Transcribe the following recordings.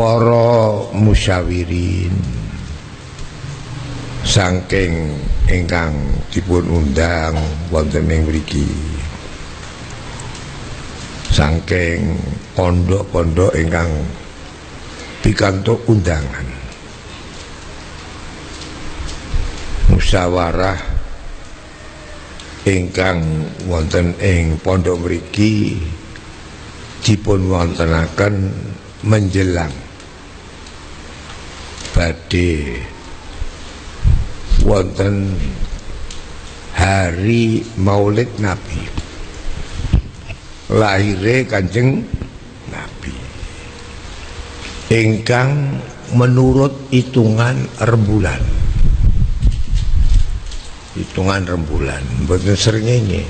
para musyawirin saking ingkang dipun undang wonten ing mriki, saking pondok-pondok ingkang pikantuk undangan, musyawarah ingkang wonten ing pondok mriki dipun wontenaken menjelang badhe wonten hari Maulid Nabi, lahire Kanjeng Nabi, ingkang menurut hitungan rembulan, mboten srengenge.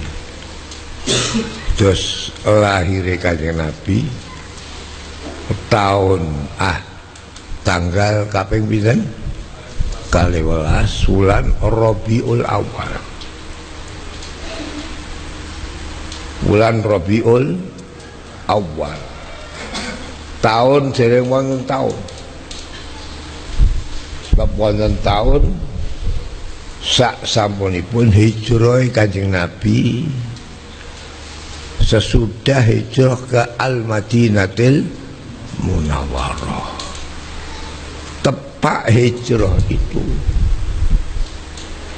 Terus lahire Kanjeng Nabi tahun tanggal kaping pinten? 12 wulan Rabiul Awal. Wulan Rabiul Awal. Tahun dereng wonten taun. Sebab wonten taun sak sampunipun hijrah Kanjeng Nabi, sesudah hijrah ke Al-Madinatil Munawwarah. Tepak hijrah itu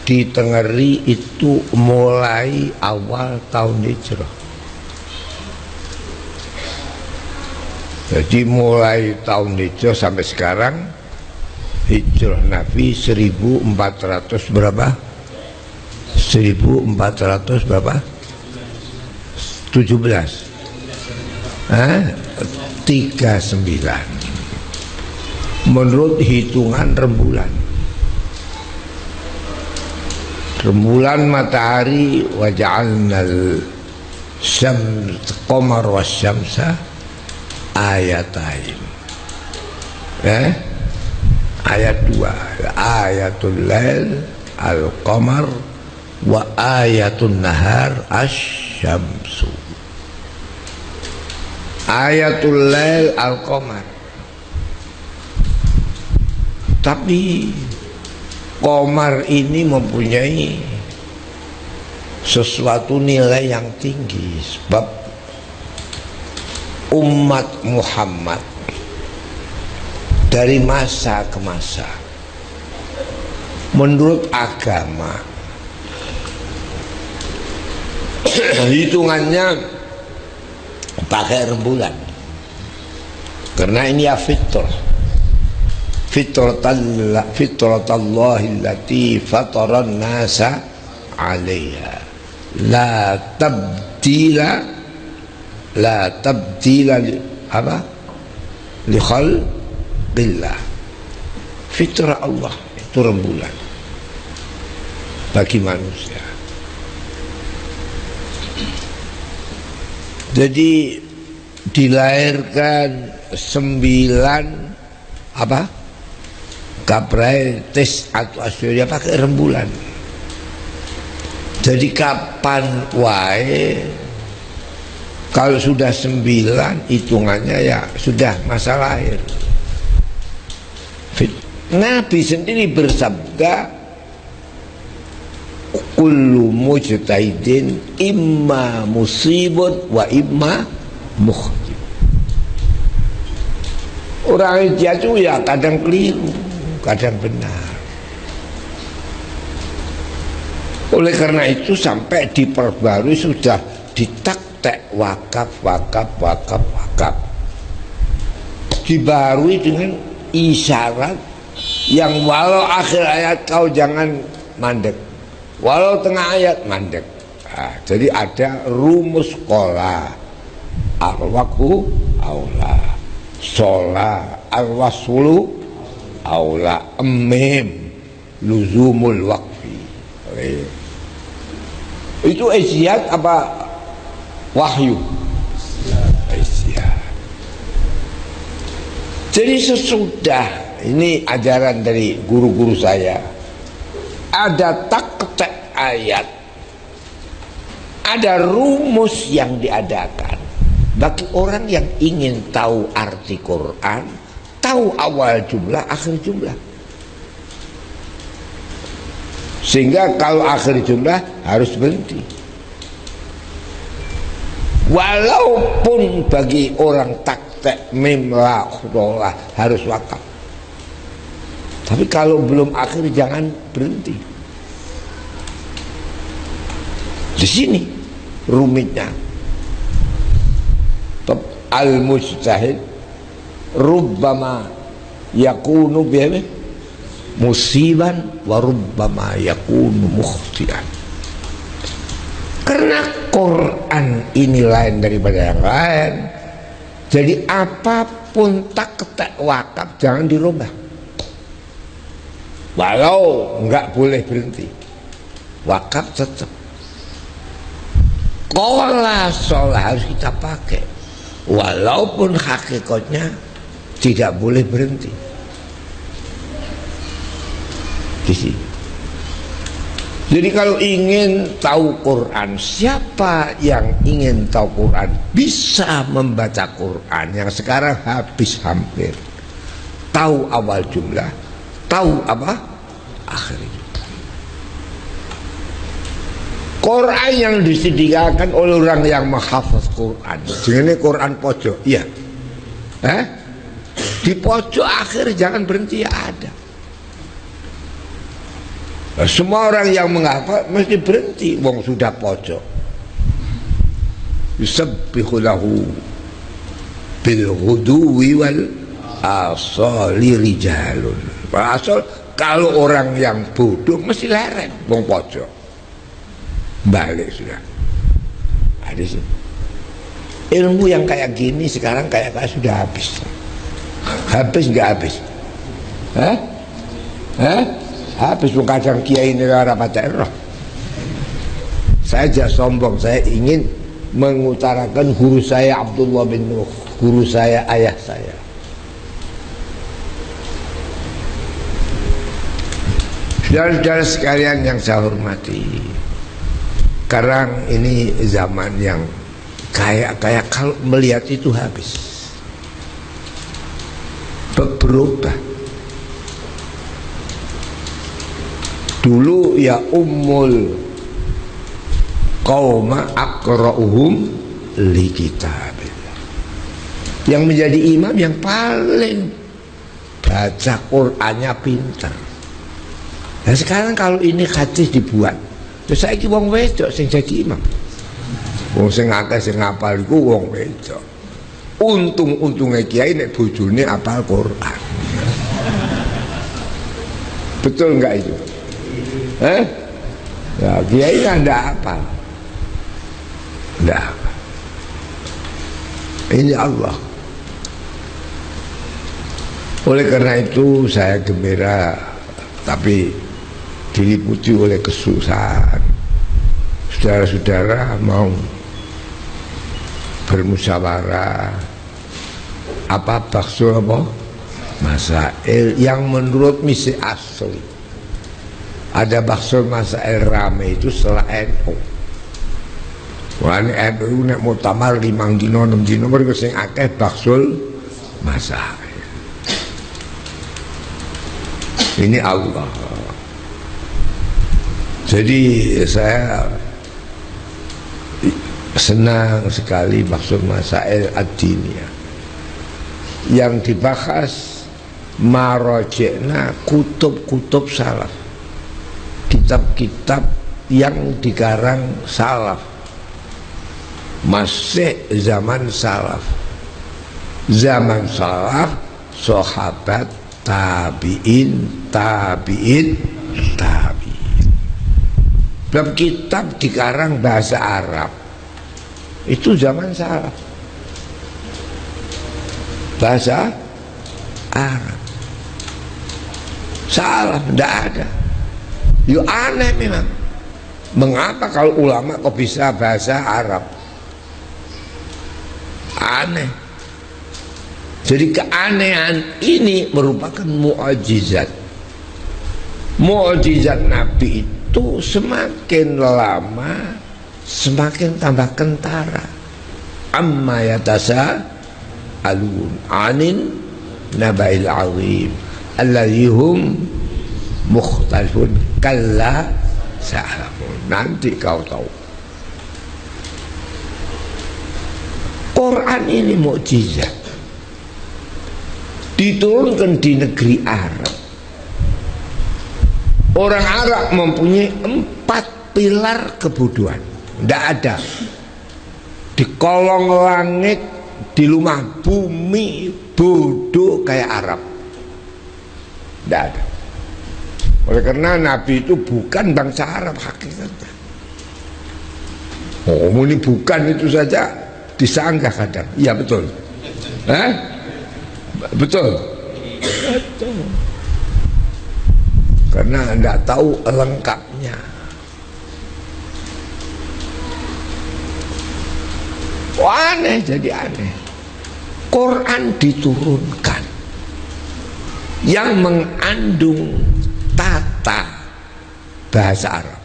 ditengeri itu mulai awal tahun hijrah. Jadi mulai tahun hijrah sampai sekarang hijrah Nabi 1400 berapa? 1400 berapa? 17. 39 menurut hitungan rembulan matahari. Wa ja'alnal qamar wasyamsa ayatain. Ayat 2, ayatul lail al-qamar wa ayatun nahar asy-syamsu. Ayatul lail al-qamar. Tapi qamar ini mempunyai sesuatu nilai yang tinggi, sebab umat Muhammad dari masa ke masa menurut agama hitungannya pakai rembulan, karena ini ya fitratallahi allati fataran nasa 'alaiha la tabdila li khalqillah. Fitrah Allah itu rembulan bagi manusia. Jadi dilahirkan 9 Kaprai tes atau asyurya pakai rembulan. Jadi kapan wae kalau sudah 9 hitungannya ya sudah masa lahir. Nabi sendiri bersabda, kullu mujtahidin imma musibun wa imma mukhti. Orang jatuh ya kadang keliru, kadang benar. Oleh karena itu sampai diperbarui sudah ditaktek wakaf. Dibarui dengan isyarat yang walau akhir ayat kau jangan mandek, walau tengah ayat mandek. Jadi ada rumus qola, al-waqfu aula, sholah al-wasulu aula, emim luzumul waqfi. Itu isyad apa wahyu? Isyad. Jadi sesudah ini ajaran dari guru-guru saya, ada taktek ayat, ada rumus yang diadakan bagi orang yang ingin tahu arti Quran, tahu tahu awal jumlah, akhir jumlah. Sehingga kalau akhir jumlah harus berhenti. Walaupun bagi orang taktek mim la kholah harus wakaf. Tapi kalau belum akhir jangan berhenti. Di sini rumitnya. Al-mujtahid rubbama yakunu bihi musiban wa rubbama yakunu mukhtian. Karena Quran ini lain daripada yang lain, jadi apapun taktek wakaf jangan dirubah. Walau enggak boleh berhenti, wakaf tetap. Qala sholat harus kita pakai, walaupun hakikatnya tidak boleh berhenti. Di sini. Jadi kalau ingin tahu Quran, siapa yang ingin tahu Quran bisa membaca Quran yang sekarang habis hampir. Tahu awal jumlah, tahu apa? Akhir jumlah. Quran yang disediakan oleh orang yang menghafaz Quran. Jadi Quran pojok, iya. Di pojok akhir jangan berhenti, ya ada. Semua orang yang menghafal mesti berhenti, wong sudah pojok. Yusabbihu lahu bil ghuduwi wal asali rijalun. Asal kalau orang yang bodoh mesti leren, wong pojok. Balik sudah. Ada sih. Ilmu yang kayak gini sekarang kayak sudah habis. Habis nggak habis? Habis kadang kiai ini rapat roh. Saya aja sombong, saya ingin mengutarakan guru saya Abdullah bin Nuh, guru saya, ayah saya. Saudara-saudara sekalian yang saya hormati, sekarang ini zaman yang kayak kalau melihat itu habis, berubah. Dulu ya ummul qauma aqra'uhum li kitabillah. Yang menjadi imam yang paling baca Qur'annya pintar. Nah sekarang kalau ini hadis dibuat, terus saiki wong wedok sing jadi imam. Wong sing akeh sing ngapal iku wong wedok. Untung-untunge kiai nek bojone apal Qur'an. Betul enggak itu? Ya, kiai enggak apa. Enggak apa. Ini Allah. Oleh karena itu saya gembira, tapi diliputi oleh kesusahan. Saudara-saudara mau bermusyawarah apa bakso apa masail yang menurut misi asli. Ada bakso masail rame itu setelah NU. Wani NU nek muktamar 5 dino 6 dino mergo sing akeh bakso masail. Ini Allah. Jadi saya senang sekali bakso masail ad-diniyah yang dibahas marojekna kutub-kutub salaf, kitab-kitab yang dikarang salaf, masih zaman salaf, sahabat, tabi'in. Dalam kitab dikarang bahasa Arab itu zaman salaf, bahasa Arab salaf tidak ada. Yo aneh memang. Mengapa kalau ulama kok bisa bahasa Arab? Aneh. Jadi keanehan ini merupakan mukjizat. Mukjizat Nabi itu semakin lama semakin tambah kentara. Amma yatasa alun anin naba'il azim alladzi hum mukhtalifun kalla sa'lamun. Nanti kau tahu. Quran ini mukjizat, diturunkan di negeri Arab. Orang Arab mempunyai 4 pilar kebodohan. Tidak ada di kolong langit, di lumah bumi bodoh kayak Arab. Tidak ada. Oleh karena Nabi itu bukan bangsa Arab hakikatnya. Oh, ini bukan itu saja disanggah kadang. Iya betul. Betul. Betul. Karena anda tahu lengkapnya. Wah, aneh, jadi aneh. Quran diturunkan yang mengandung tata bahasa Arab,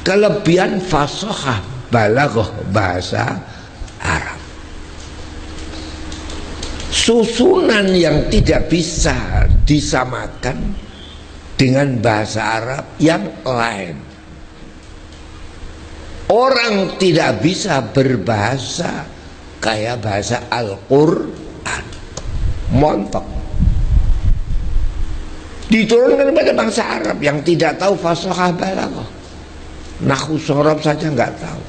kelebihan fasahah balaghah bahasa Arab, susunan yang tidak bisa disamakan dengan bahasa Arab yang lain. Orang tidak bisa berbahasa kayak bahasa Al-Quran. Montok. Diturunkan kepada bangsa Arab yang tidak tahu fasahah balaghah. Nahwu shorof saja nggak tahu.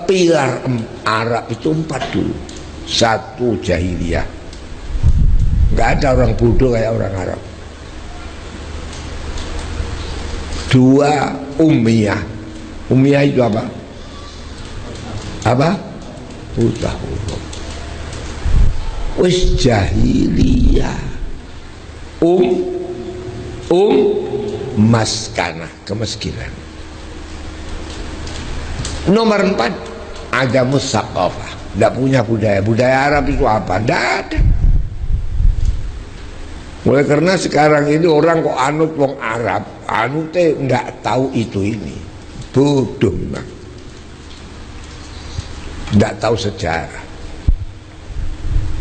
Pilar Arab itu 4 dulu. 1 jahiliyah. Nggak ada orang bodoh kayak orang Arab. 2 ummiyah. Ummiyah itu apa? Apa? Buta huruf. Wis jahiliyah. Maskanah, kemiskinan. Nomor 4 ada musaqafah, tidak punya budaya. Budaya Arab itu apa? Tidak ada. Oleh karena sekarang ini orang kok anut wong Arab, anute tidak tahu itu ini. Bodoh memang. Tidak tahu sejarah.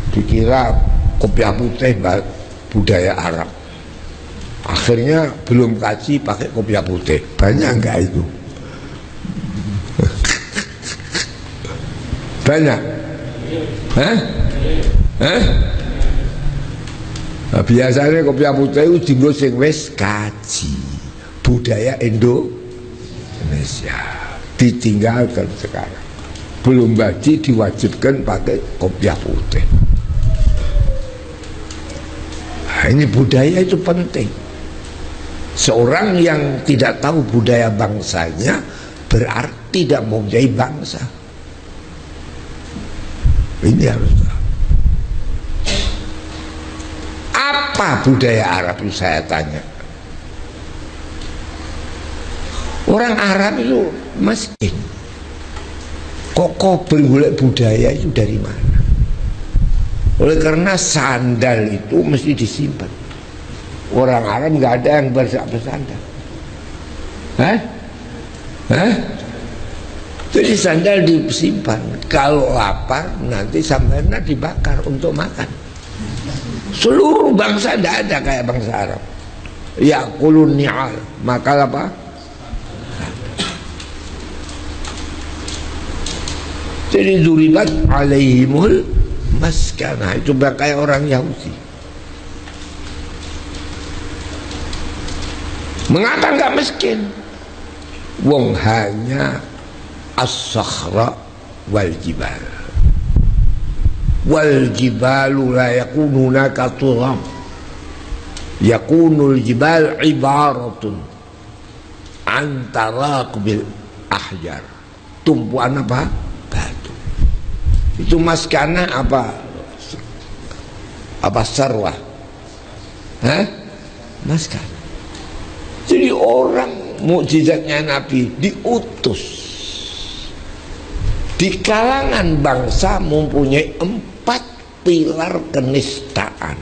Dikira kopiah putih budaya Arab. Akhirnya belum kaji pakai kopiah putih. Banyak enggak itu? Banyak. Nah, biasanya kopiah putih itu dinggo sing wis kaji budaya Indonesia, ditinggalkan sekarang. Belum baji diwajibkan pakai kopiah putih. Nah, ini budaya itu penting. Seorang yang tidak tahu budaya bangsanya berarti tidak mempunyai bangsa. Ini harus tahu. Apa budaya Arab itu saya tanya. Orang Arab itu miskin. Kok golek budaya itu dari mana? Oleh karena sandal itu mesti disimpan. Orang Arab nggak ada yang bersandal. Jadi sandal disimpan. Kalau lapar nanti sambalnya dibakar untuk makan. Seluruh bangsa tidak ada kayak bangsa Arab. Ya'kulun ni'al, makan apa? Jadi duribat alaihimul maskanah, itu kayak orang Yahudi. Mengapa enggak miskin? Wong hanya as-sakhra wal jibal. Wal jibalu la yakununa katuram. Yakunul jibal ibaratun antara kubil ahjar. Tumpuan apa? Batu. Itu maskanah apa? Apa sarwah? Maskanah. Jadi orang mukjizatnya Nabi diutus di kalangan bangsa mempunyai 4 pilar kenistaan.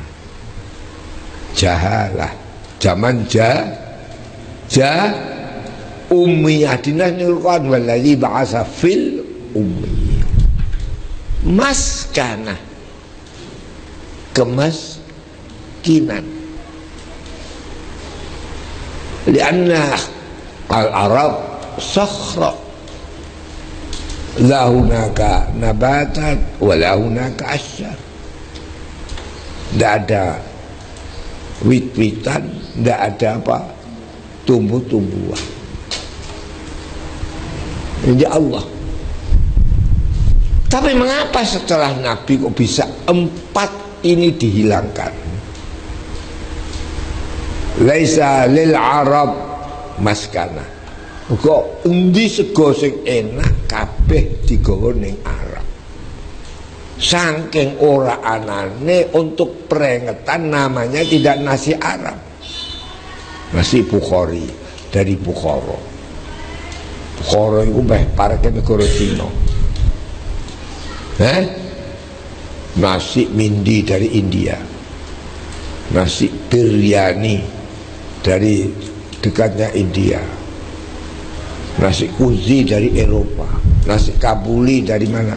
Jahalah, zaman ummiyah dinasnilkan waladzi ba'asa fil ummiyah. Maskanah, kemiskinan. Lianna al-Arab sakhra, la hunaka nabatat wa la hunaka asyar. Tidak ada wit-witan, tidak ada apa tumbuh-tumbuhan. Ini Allah. Tapi mengapa setelah Nabi kok bisa 4 ini dihilangkan? Laisa lil Arab maskana. Kok endi sego sing enak kabeh digawa ning Arab. Saking ora anane untuk peringatan namanya tidak nasi Arab. Nasi Bukhari dari Bukhara. Bukhara iku mbeh pareke negara Cina. Nasi mindi dari India. Nasi biryani dari dekatnya India. Nasi kuzi dari Eropa. Nasi kabuli dari mana?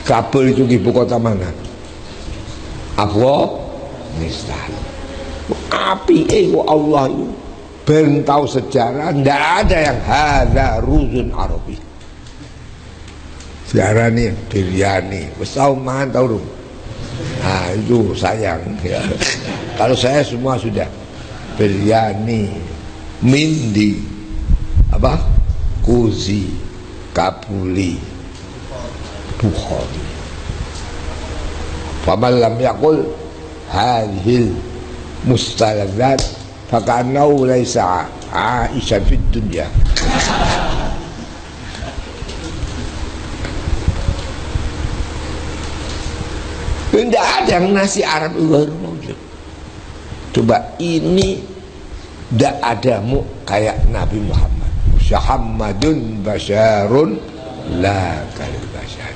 Kabul itu ibu kota mana? Afghanistan. Api Allah itu ben tahu sejarah, tidak ada yang hadza ruzun Arabi. Sejarah nih biryani, wis tau mangan tau rum. Nah itu sayang ya. Kalau saya semua sudah biryani, mindi, apa? Kuzi, kabuli, Bukhari. Faman lam yaqul hadhil mustaladzat faka'annahu laisa aishan fid dunya. Tidak ada yang nasi Arab itu mewujud. Coba ini tidak ada kayak Nabi Muhammad. Muhammadun basyarun la kal basyar.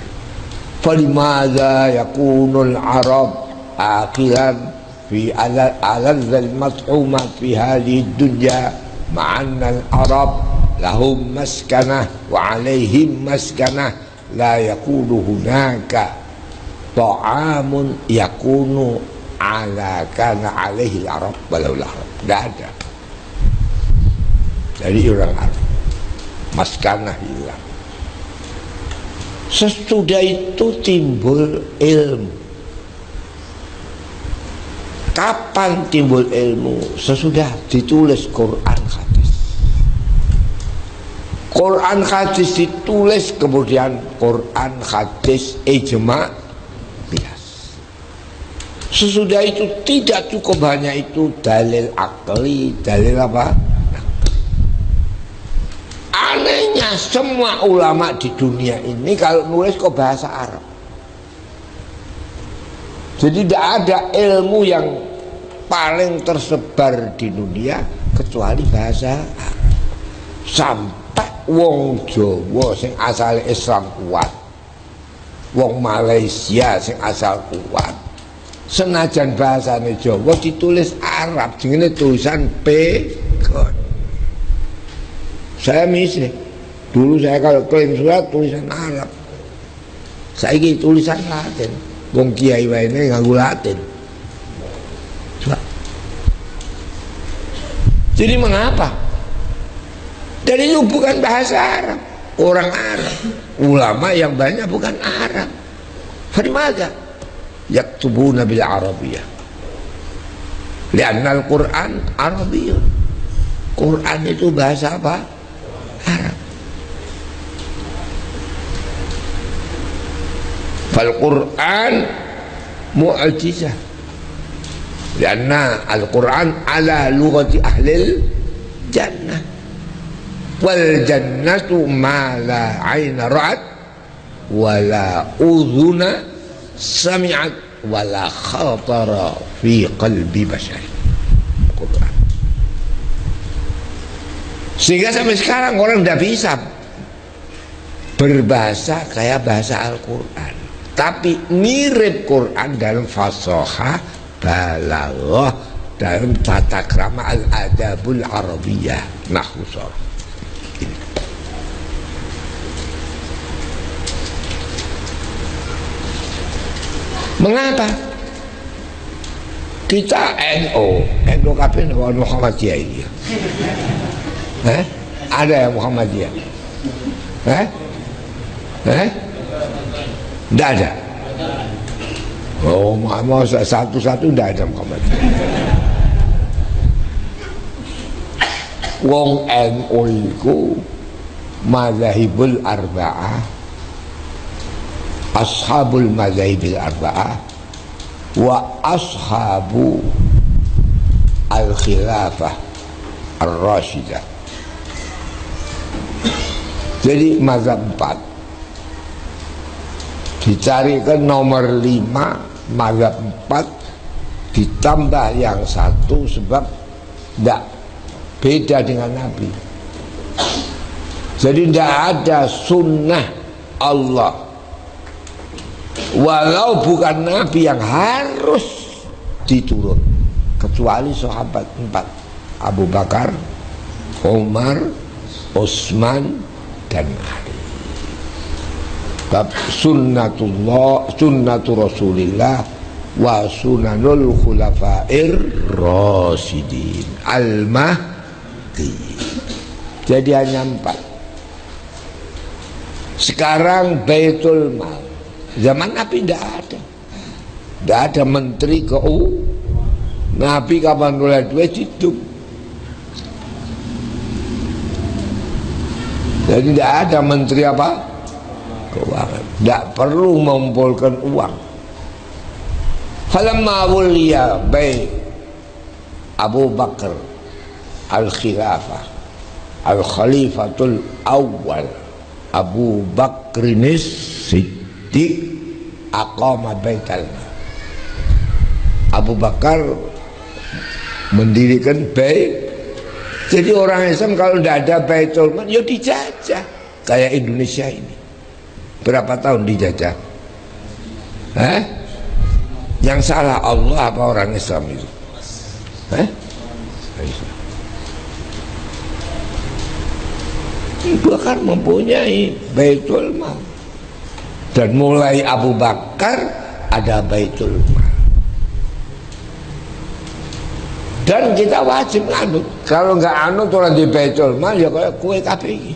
Falimadza yakunul Arab akhiran fi aladzal mat'umat fi hadhihi dunya ma'anna al-Arab lahum maskanah wa alaihim maskanah la yakunu hunaka ta'amun yakunu ala kana alaihi al-Arab walau al-Arab. Tidak ada dari orang Arab maskanah hilang. Sesudah itu timbul ilmu. Kapan timbul ilmu? Sesudah ditulis Quran hadis. Quran hadis ditulis, kemudian Quran hadis ijma' qiyas. Sesudah itu tidak cukup hanya itu dalil akli, dalil apa? Anehnya semua ulama di dunia ini kalau nulis kok bahasa Arab. Jadi tidak ada ilmu yang paling tersebar di dunia kecuali bahasa Arab. Sampai wong Jawa sing asal Islam kuat, wong Malaysia sing asal kuat, senajan bahasane Jawa ditulis Arab, jenenge tulisan pegon. Saya misal dulu saya kalau klaim surat tulisan Arab, saiki tulisan Latin. Wong kiai wae nganggo Latin. Jadi mengapa? Dan itu bukan bahasa Arab, orang Arab, ulama yang banyak bukan Arab. Farimaga yaktubuna bil Arabiyyah. Lianna al-Quran Arabiyyun. Quran itu bahasa apa? Arab. Fal-Quran mu'jizah. Karena Al-Quran ala lughati ahlil jannah. Wal jannatu ma la aina ra'at wa la udhuna sami'at wa la khatara fi qalbi bashar. Quran. Sehingga sampai sekarang orang tidak bisa berbahasa kayak bahasa Al-Quran, tapi mirip Quran dalam fasahah, balaghah, dalam tata krama al-adabul arabiyyah, nahwu sharaf. Mengapa? Kita NU kabeh ono Muhammadiyah iki. Ada yang Muhammadiyah? Tidak ada. Oh, mau satu-satu tidak ada Muhammadiyah. Wong NU iku mazhabul arba'ah, ashabul mazhabil arba'ah, wa ashabu al-khilafah ar-rasyidah. Jadi mazhab 4 dicarikan nomor 5, mazhab 4 ditambah yang 1 sebab tidak beda dengan Nabi. Jadi tidak ada sunnah Allah walau bukan Nabi yang harus diturun, kecuali sahabat 4, Abu Bakar, Umar, Utsman, dan Ali. Bab sunnatu Rasulillah wa sunanul khulafair rasyidin al-mahdi. Jadi hanya 4. Sekarang Baitul Mal, zaman Nabi tidak ada. Tidak ada menteri Nabi kapan mulai duit hidup. Jadi tidak ada menteri apa? Keuangan. Tidak perlu mengumpulkan uang. Falamma wuliya bai Abu Bakar al-khilafah al-khalifatul awal Abu Bakrinis Siddiq aqama baital mal. Abu Bakar mendirikan bait. Jadi orang Islam kalau tidak ada Baitul Mal, ya dijajah. Kayak Indonesia ini. Berapa tahun dijajah? Yang salah Allah apa orang Islam itu? Bahkan mempunyai Baitul Mal. Dan mulai Abu Bakar ada Baitul Mal. Dan kita wajib nganut. Kalau nggak anut orang di Baitul Mal ya kayak kue KPI.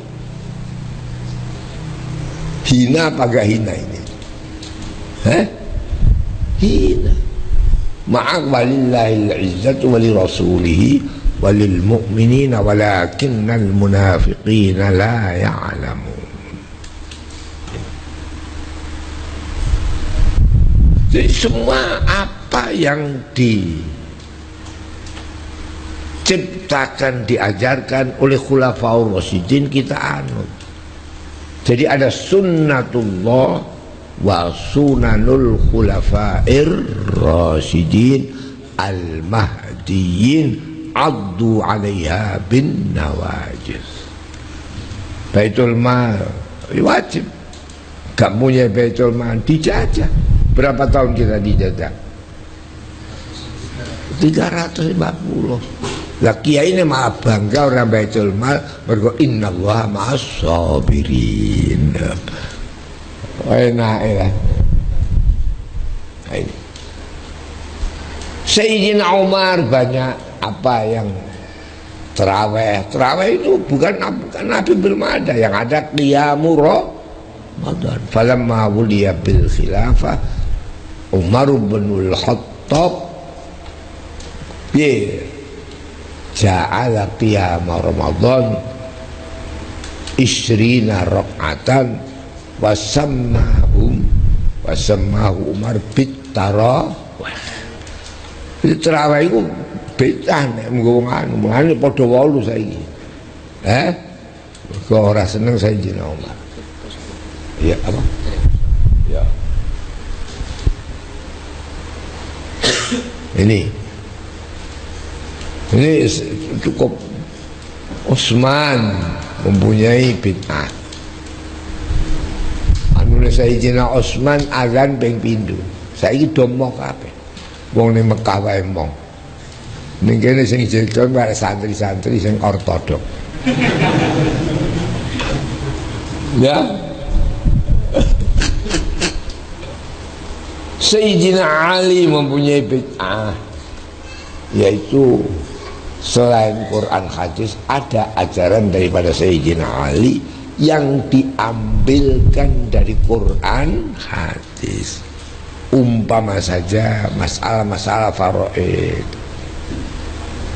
Hina apa gak hina ini? Hina. Ma'ak walillahil izzatu wali rasulihi walil mu'minina walakinnal munafiqina la ya'lamun. Jadi semua apa yang diciptakan, diajarkan oleh khulafaur rasyidin kita anut. Jadi ada sunnatullah wa sunanul khulafair rasyidin al-mahdiyin addu 'alaiha bin nawajiz. Baitul Mal wajib. Gak punya Baitul Mal dijajah. Berapa tahun kita dijajah? 350. Lah kiai ini malah bangga orang Baitul Mal mergo innallaha ma'as sabirin. Enak ya. Ini Sayyidina Umar banyak apa yang terawih. Terawih itu bukan Nabi belum ada, yang ada qiyamul Ramadan. Falamma wuliya bil khilafah Umar bin al-Khattab ja'ala qiyam Ramadan 20 rak'atan wasammahu Umar bitarawih. Itu tarawih itu beda nek ngene padha 8 saiki. Kok ora seneng Sayyidina Umar. Ya apa? Ya. Ini cukup. Utsman mempunyai bid'ah. Anune Sayyidina Utsman azan ping pindho. Saiki do moh kabeh. Wong ning Mekah wae mong. Ning kene sing jilton wae santri-santri sing ortodok. Ya. Sayyidina Ali mempunyai bid'ah, yaitu selain Quran hadis ada ajaran daripada Sayyidina Ali yang diambilkan dari Quran hadis. Umpama saja masalah-masalah faraid,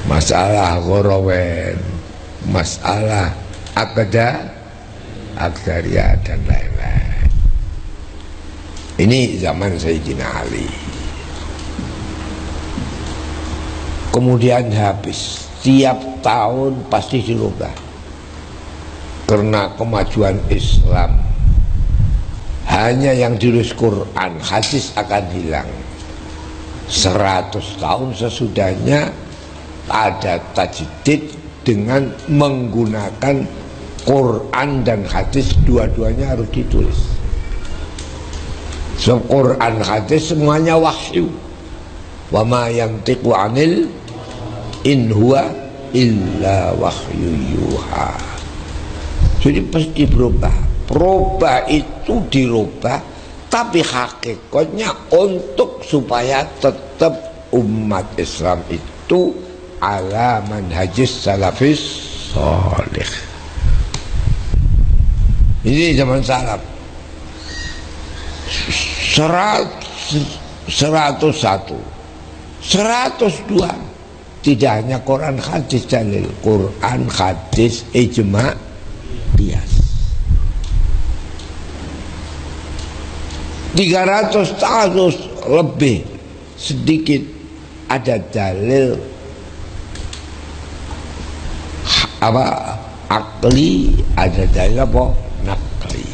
masalah gharawen, masalah akdariah dan lain-lain. Ini zaman Sayyidina Ali. Kemudian habis, tiap tahun pasti dirubah karena kemajuan Islam. Hanya yang ditulis Quran, hadis akan hilang. 100 tahun sesudahnya ada tajdid dengan menggunakan Quran dan hadis, dua-duanya harus ditulis. So, Quran hadis semuanya wahyu. Wa ma yantiqu anil in huwa illa wahyu yuha. Jadi pasti berubah. Berubah itu dirubah, tapi hakikatnya untuk supaya tetap umat Islam itu ala manhajis salafis salih. Ini zaman salaf. 101, 102 tidak hanya Quran hadis dalil, Quran hadis ijma qiyas. 300 tahun lebih sedikit ada dalil akli, ada dalil nakli.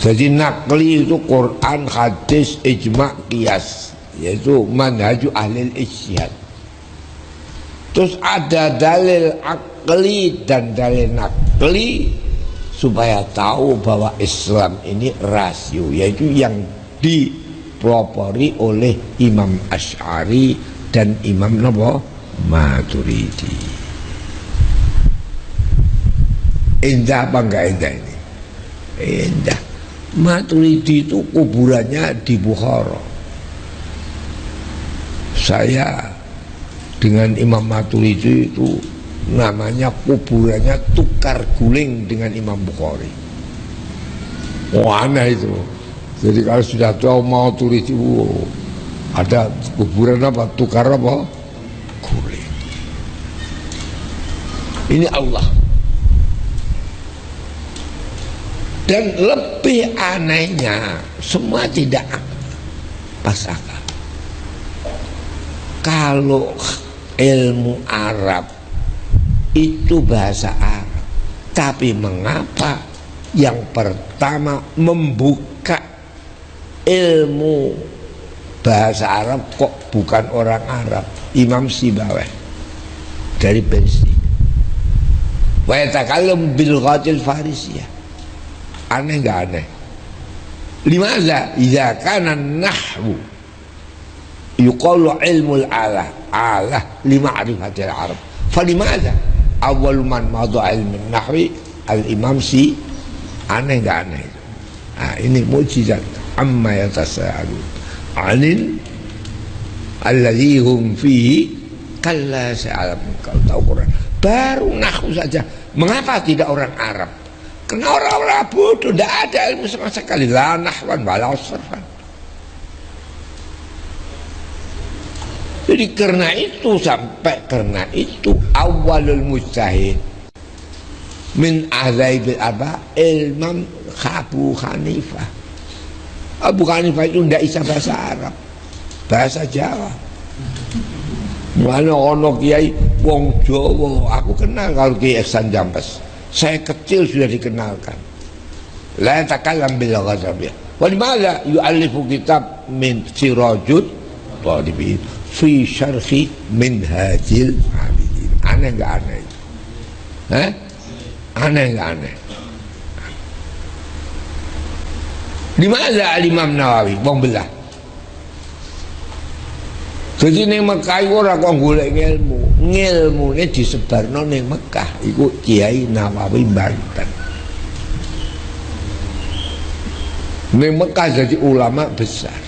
Jadi nakli itu Quran, hadis, ijma, qiyas, yaitu manhaju ahli ijtihad. Terus ada dalil akli dan dalil nakli supaya tahu bahwa Islam ini rasio, yaitu yang dipelopori oleh Imam Asy'ari dan Imam Maturidi. Indah apa enggak indah ini? Indah. Maturidi itu kuburannya di Bukhara. Saya dengan Imam Maturidi itu namanya kuburannya tukar guling dengan Imam Bukhari. Aneh itu. Jadi kalau sudah tahu Maturidi, ada kuburan tukar guling. Ini Allah. Dan lebih anehnya, semua tidak pas akal. Kalau ilmu Arab itu bahasa Arab, tapi mengapa yang pertama membuka ilmu bahasa Arab kok bukan orang Arab? Imam Sibawayh dari Persia. Wa yatakallam bil ghatil farisiyah. Aneh nggak aneh? Limaza idza kana nahwu yuqalu ilmul alah lima'rifatil arab, falimaza awal man madha ilmin nahwi al-imam si. Aneh nggak aneh? Nah, ini mukjizat. Amma yatasaalun anil alladzi hum fihi kalla sa'alam. Kalau tahu Quran baru nahwu saja, mengapa tidak orang Arab? Karena orang-orang bodoh, tidak ada ilmu sama sekali, la nahwan wala sarfan. Jadi karena itu awalul mujtahid min ahli aba Imam Abu Hanifah. Abu Hanifah itu tidak bisa bahasa Arab, bahasa Jawa. Mana ono kiai wong Jawa, aku kenal kalau Kiai Ihsan Jambes. Saya kecil sudah dikenalkan. La takallam bil ghazabiyah. Wa limadha yu'allifu kitab min Sirajut Talibin fi syarhi Minhajil Abidin. Aneh enggak aneh? Aneh enggak aneh? Limadha al-Imam Nawawi wong belah. Jadi ning Mekah ora kok golek ngilmune disebarno ning Mekah iku Kiai Nawawi Banten. Ning Mekah jadi ulama besar.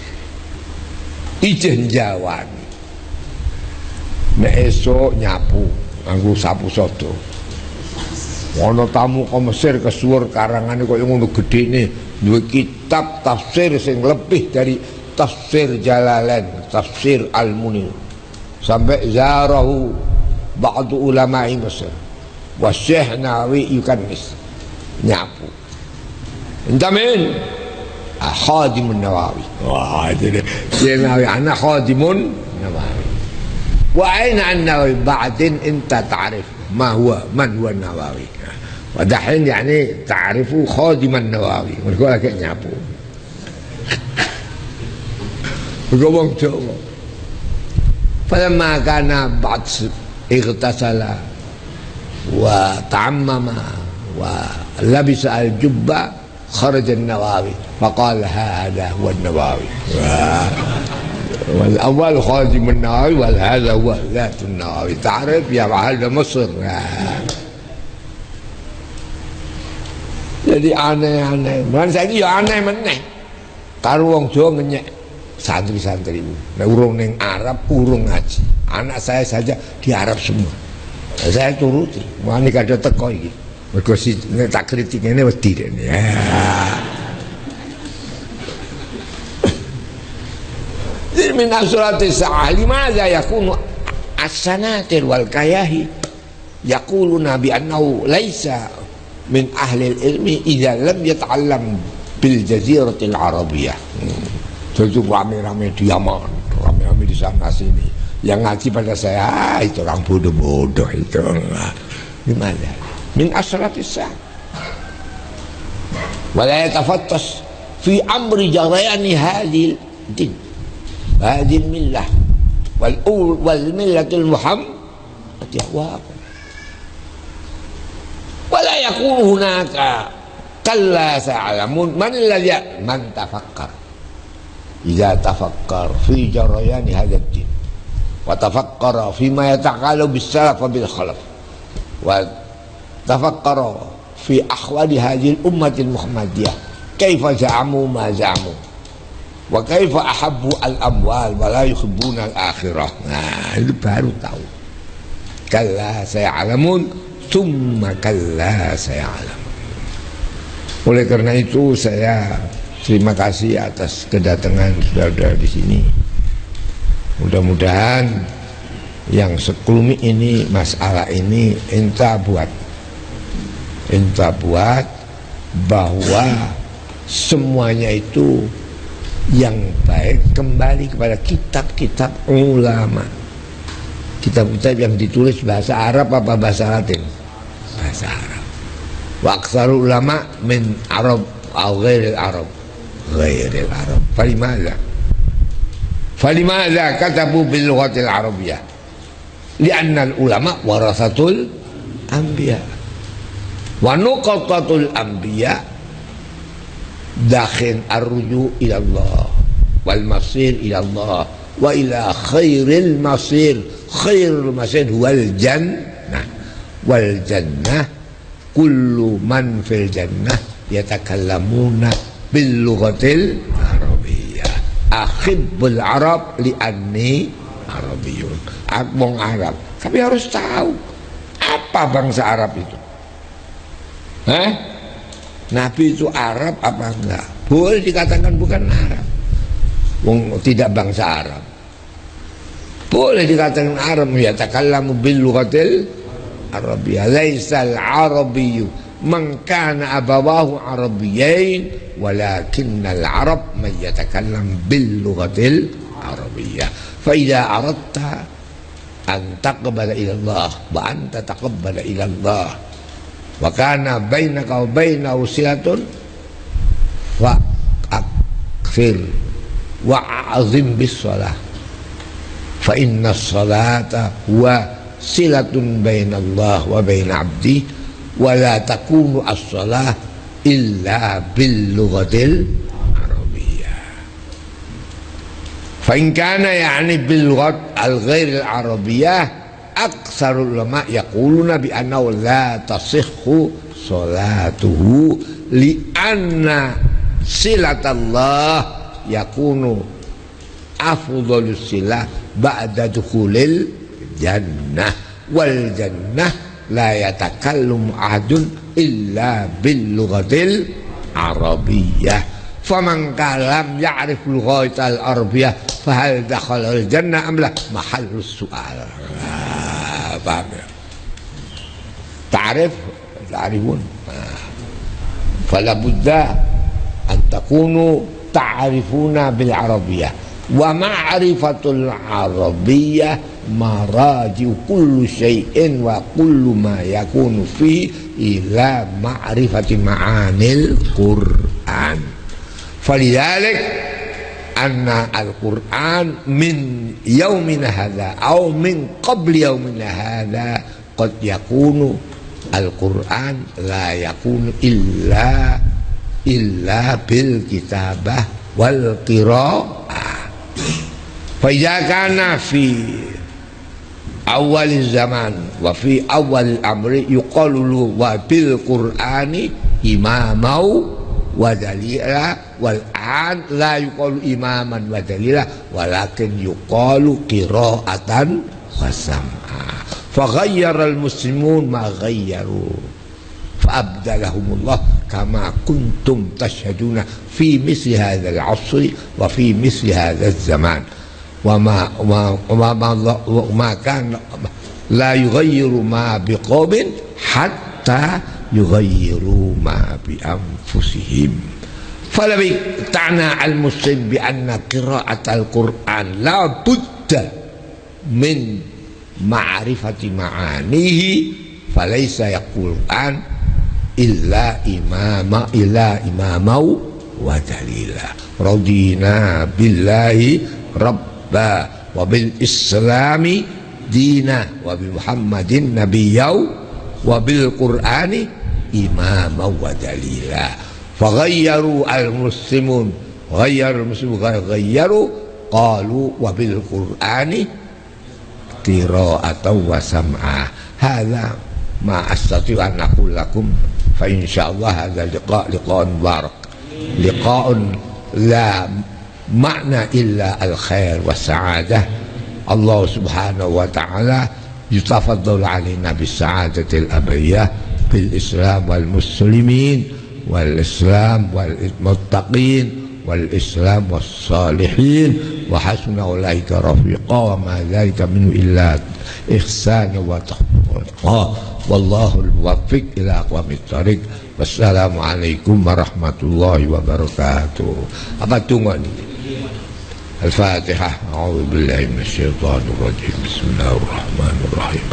ijen jawan. Nek esuk nyapu nganggo sapu sodo. Ana tamu ke Mesir kesuwur karangane kaya ngono gedene, duwe kitab tafsir sing lebih dari tafsir Jalalain, tafsir Al-Munir. Sampai zarahu ba'du ulama'i Mesir. Wa Syekh Nawawi yukannis. Nyapu. Entamin Khadimun Nawawi. Wah, itu dia. Syekh Nawawi ana Khadimun Nawawi. Wa aina an-Nawawi ba'din anta ta'rif ma huwa man huwa Nawawi. Wadahin yani ta'rifu Khadiman Nawawi. Mereka lagi nyapu. Ngomong Jawa. Falamma kana ba'd ightasala wa ta'ammama wa labisa al-jubba kharaja an-Nawawi faqala hadha huwa an-Nawawi. والأول خادم النووي وهذا هو ذات النووي. تعرف يا هذا مصر. Jadi aneh-aneh. Mulane saiki ya aneh meneh. Karo wong Jawa ngenyek santri-santri. Nek urung ning Arab urung ngaji. Anak saya saja di Arab semua. Saya turuti. Mulane kadang teko iki. Mergo nek tak kritik ngene wedi rene. Min asurati sa'ah limadha yakunu as-sanatir wal kayahi yaquluna bi annahu laysa min ahli ilmi idza lam yata'allam bil jaziratil arabiyyah. Jadi rame-rame di Yaman, rame-rame di sana sini. Yang ngaji pada saya, itu orang bodoh-bodoh itu. Gimana? Min asratis sa'ah. Wala yatafattas fi amri jarayani hadhil din. هذه الملة والملة المحمد أهواكم ولا يكون هناك كلا سيعلمون من تفكر إذا تفكر في جريان هذا الدين وتفكر فيما يتعلق بالسلف وبالخلف وتفكر في أحوال هذه الأمة المحمدية كيف زعموا ما زعموا wa kaifa ahabbu al-amwal wa la yuhibbuna al-akhirah. Nah, itu baru tahu. Kalla saya'lamun tsumma kalla saya'lamun. Oleh karena itu saya terima kasih atas kedatangan saudara di sini. Mudah-mudahan yang sekelumit ini, masalah ini enta buat bahwa semuanya itu yang baik kembali kepada kitab-kitab ulama, kitab-kitab yang ditulis bahasa Arab apa bahasa Latin? Bahasa Arab. Wa aktsarul ulama min Arab atau ghairil Arab. Ghairil Arab. Falimada katabu bil lughatil arabiyyah? Li'anna al-ulama warasatul anbiya. Wa nuqatatul anbiya dakhil ar-ruju' ila Allah wal masir ila Allah wa ila khairil masir wal jannah kullu man fil jannah yatakallamuna bil lughatil arabiyyah ahibbul arab li'anni arabiyyun. Aku wong Arab tapi harus tahu apa bangsa Arab itu. Nabi itu Arab apa enggak? Boleh dikatakan bukan Arab. Wong tidak bangsa Arab. Boleh dikatakan Arab, ya takallamu bil lughatil arabiyyah. Laisal arabiyyu man kana abawahu arabiyyain walakinnal arab man yatakallam bil lughatil arabiyyah. Fa idza aradta an taqbala ila Allah wa anta taqabbala ila Allah wa kana bainaka wa bainahu silatun wa akthir wa azim bis shalah fa inna salata huwa silatun bainallah wa bain abdi wa la takunu as-salah illa bil lughatil arabiyyah. Fa in kana yani bil lughat al ghair al arabiyyah aktsarul ulama yaquluna bi annahu la tasihhu salatuhu li anna silatallah yakunu afdhalus silah ba'da dukhulil jannah wal jannah la yatakallamu ahadun illa bil lughatil arabiyyah faman kalam ya'rif lughatal arabiyyah fa hal dakhala al jannah am la mahallus su'al. Paham ya? ta'rifun fala budda an takunu ta'rifuna bil arabiyyah wa ma'rifatul arabiyyah maraji'u kullu syai'in wa kullu ma yakunu fi ila ma'rifati ma'anil Qur'an. Falidhalik anna al-Qur'an min yaumina hadha aw min qabli yaumina hadha qad yakunu al-Qur'an la yakunu illa bil kitabah wal qira'ah. Fa idza kana fi awal zaman wa fi awal amri yuqalu wa bil Qur'ani imamau wa dalila wal an la yuqalu imaman wa dalila walakin yuqalu qira'atan wa sam'a. Fa ghayyara al muslimun ma ghayyaru fa abdalahumullah kama kuntum tashhaduna fi misli hadzal 'asri wa fi misli hadzal zaman wa ma kan la yughayyiru ma biqawmin hatta yughayyiru ma bi anfusihim. Falabi ta'na al-muslim bi anna qira'at al-Qur'an la budda min ma'rifati ma'anihi falaysa yaqul'an illa imamau wa dalila. Radina billahi rabba wa bil islami dina wa bi muhammadin nabiyyau wa bil qur'ani imama wa dalila. Faghayyaru al-muslimun ghayyaru qalu wa bil qur'ani qira'atan wa sam'a. Hadza ma astati an aqul lakum fa insyaallah hadza liqa'un mubarak liqa'un la makna illa al-khair wa sa'adah. Allah subhanahu wa ta'ala yutafaddal alaina bis sa'adatil abayyah bil islam wal muslimin wal islam wal muttaqin wal islam was salihin wa hasuna ulaika rafiqa wa ma dzalika minhu illa ihsan wa tawfiq. Wallahu al-muwaffiq ila aqwamit thariq. Wassalamualaikum warahmatullahi wabarakatuh. Apa tunggu ni? Al-Fatihah. A'udzu billahi minasyaitonir rajim. Bismillahirrahmanirrahim.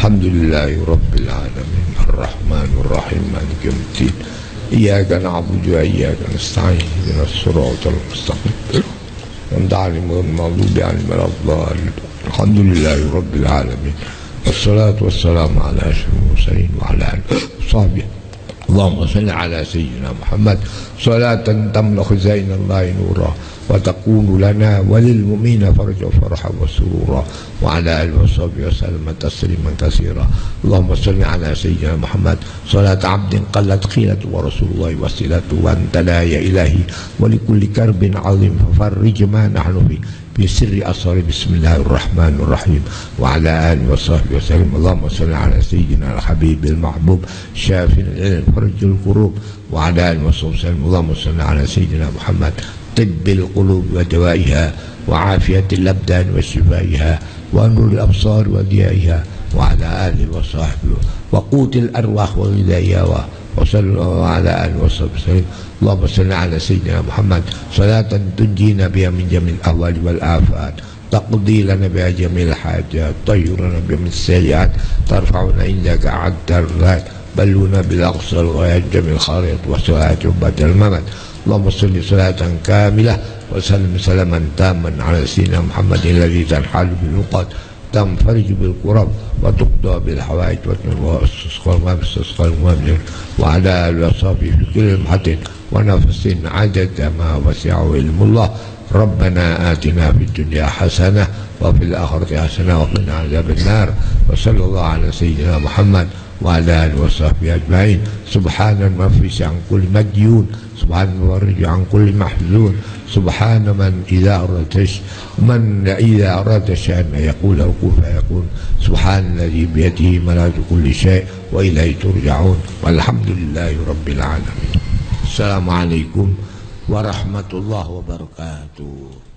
Alhamdulillahi rabbil alamin. Arrahmanir rahim. Maliki yaumiddin. Iyyaka na'budu wa iyyaka nasta'in. Ihdinas siratal mustaqim. An'amta 'alaihim ghairil maghdubi 'alaihim waladdallin. Alhamdulillahi rabbil alamin. Wassalatu wassalamu ala asyrafil mursalin wa ala alihi washabbihi. Allahumma salli ala sayyidina Muhammad salatan tamla khazainallahi nura wa takunu lana walil mu'minina farja farha wa surura wa ala alihi washabbihi wasallam tasliman katsira. Allahumma salli ala sayyidina Muhammad salat 'abdin qallat khilatu wa rasulullahi wasilatu wa anta ya ilahi wa likulli karbin 'azim fafarrij ma nahnu fi بسر أسرار بسم الله الرحمن الرحيم وعلى آله وصحبه وسلم. اللهم صل على سيدنا الحبيب المحبوب شافي العلم فرج الكروب وعلى آله وصحبه وسلم. اللهم صل على سيدنا محمد طب القلوب ودوائها وعافية الأبدان وشفائها ونور الأبصار وضيائها وعلى آله وصحبه وقوت الأرواح وغذائها وصلى على آله وصحبه وسلم. اللهم صل على سيدنا محمد صلاة تنجينا بها من جميع الأهوال والآفات تقضي لنا بها جميع الحاجات طيرنا بها من السيئات ترفعنا عندك أعد الدرجات بلونا بالأقصى الغايات جميع الخيرات والسعادة وبعد الممات. اللهم صل صلاة كاملة وسلم سلاما تاما على سيدنا محمد الذي تنحل بالعقد تنفرج بالكرب وتقضى بالحوائج وتستسقى المؤمن وعلى آله وصحبه في كل لمحة ونفس عدد ما وسعه علم الله. ربنا آتنا في الدنيا حسنة وفي الآخرة حسنة وقنا عذاب النار. وصلى الله على سيدنا محمد wa ala alihi wa sahbihi ajma'in. Subhana al-mafis an kulli madyun, subhana al-farij an kulli mahzun, subhana man idza arada shay'an yaqul kun fayakun, subhana alladhi bi yadihi malakutu kulli shay' wa ilayhi turja'un, walhamdulillahi rabbil alamin. Assalamualaikum warahmatullahi wabarakatuh.